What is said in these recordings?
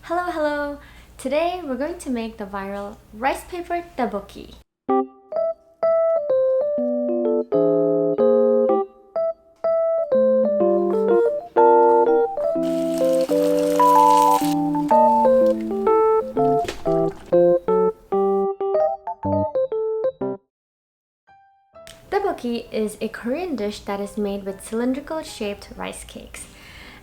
Hello, hello! Today we're going to make the viral rice paper tteokbokki. Tteokbokki is a Korean dish that is made with cylindrical shaped rice cakes.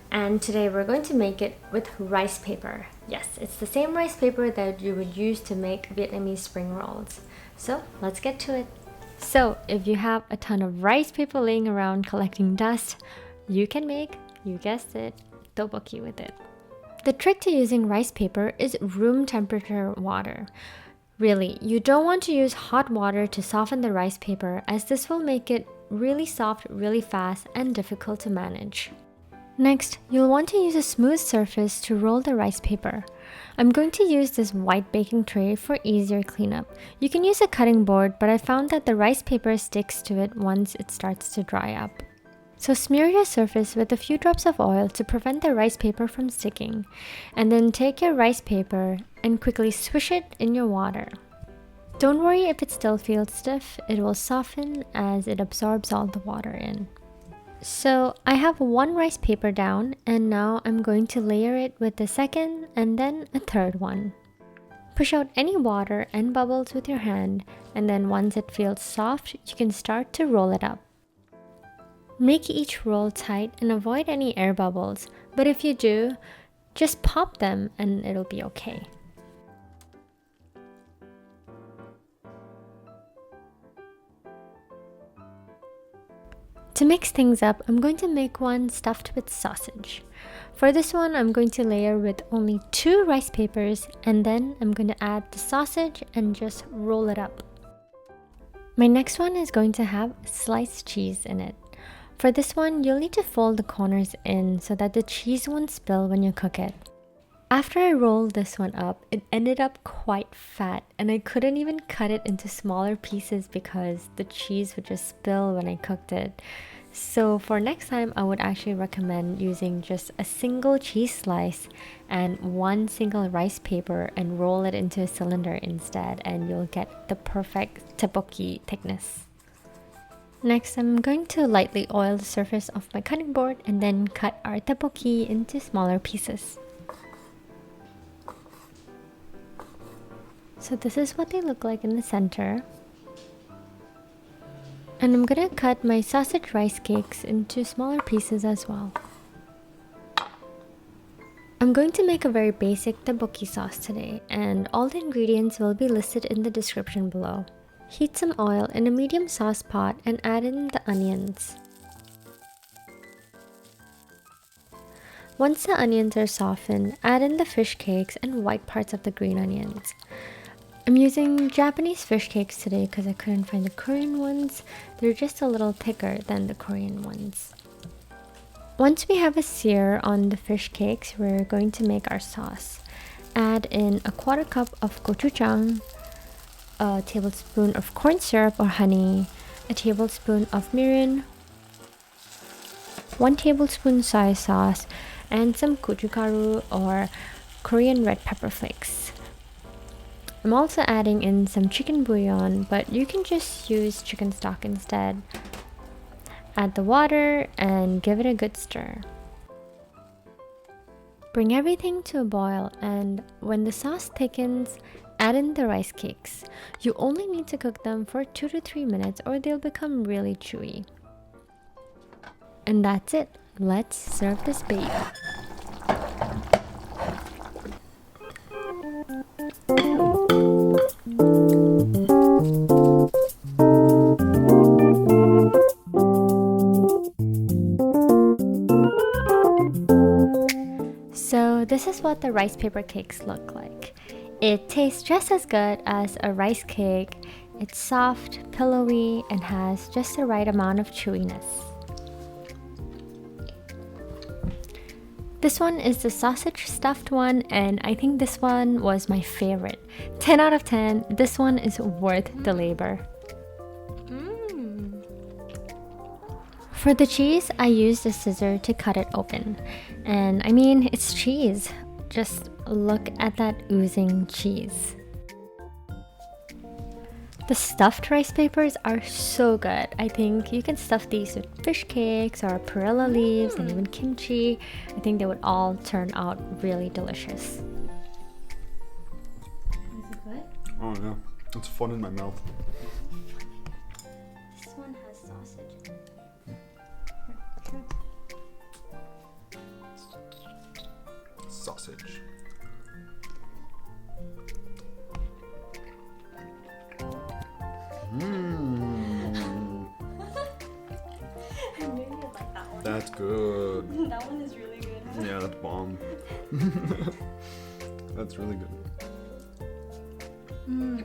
And today we're going to make it with rice paper. Yes, it's the same rice paper that you would use to make Vietnamese spring rolls. So let's get to it. So if you have a ton of rice paper laying around collecting dust, you can make, you guessed it, tteokbokki with it. The trick to using rice paper is room temperature water. Really, you don't want to use hot water to soften the rice paper, as this will make it really soft really fast and difficult to manage. Next, you'll want to use a smooth surface to roll the rice paper. I'm going to use this white baking tray for easier cleanup. You can use a cutting board, but I found that the rice paper sticks to it once it starts to dry up. So smear your surface with a few drops of oil to prevent the rice paper from sticking. And then take your rice paper and quickly swish it in your water. Don't worry if it still feels stiff, it will soften as it absorbs all the water in. So I have one rice paper down, and now I'm going to layer it with the second and then a third one. Push out any water and bubbles with your hand, and then once it feels soft, you can start to roll it up. Make each roll tight and avoid any air bubbles, but if you do, just pop them and it'll be okay. To mix things up, I'm going to make one stuffed with sausage. For this one, I'm going to layer with only 2 rice papers, and then I'm going to add the sausage and just roll it up. My next one is going to have sliced cheese in it. For this one, you'll need to fold the corners in so that the cheese won't spill when you cook it. After I rolled this one up, it ended up quite fat, and I couldn't even cut it into smaller pieces because the cheese would just spill when I cooked it. So for next time, I would actually recommend using just a single cheese slice and one single rice paper and roll it into a cylinder instead, and you'll get the perfect tteokbokki thickness. Next, I'm going to lightly oil the surface of my cutting board and then cut our tteokbokki into smaller pieces. So this is what they look like in the center. And I'm gonna cut my sausage rice cakes into smaller pieces as well. I'm going to make a very basic tteokbokki sauce today, and all the ingredients will be listed in the description below. Heat some oil in a medium sauce pot and add in the onions. Once the onions are softened, add in the fish cakes and white parts of the green onions. I'm using Japanese fish cakes today because I couldn't find the Korean ones. They're just a little thicker than the Korean ones. Once we have a sear on the fish cakes, we're going to make our sauce. Add in a 1/4 cup of gochuchang, a tablespoon of corn syrup or honey, a tablespoon of mirin, 1 tablespoon soy sauce, and some Gochugaru or Korean red pepper flakes. I'm also adding in some chicken bouillon, but you can just use chicken stock instead. Add the water and give it a good stir. Bring everything to a boil, and when the sauce thickens, add in the rice cakes. You only need to cook them for 2 to 3 minutes or they'll become really chewy. And that's it. Let's serve this baby. So this is what the rice paper cakes look like. It tastes just as good as a rice cake. It's soft, pillowy, and has just the right amount of chewiness. This one is the sausage stuffed one, and I think this one was my favorite. 10 out of 10. This one is worth the labor. For the cheese, I used a scissor to cut it open. And I mean, it's cheese. Just Look at that oozing cheese. The stuffed rice papers are so good. I think you can stuff these with fish cakes or perilla leaves and even kimchi. I think they would all turn out really delicious. Is it good? Oh yeah, it's fun in my mouth. This one has sausage. Sausage. Mmm. I knew you'd like that one. That's good. That one is really good. Huh? Yeah, that's bomb. That's really good. Mmm.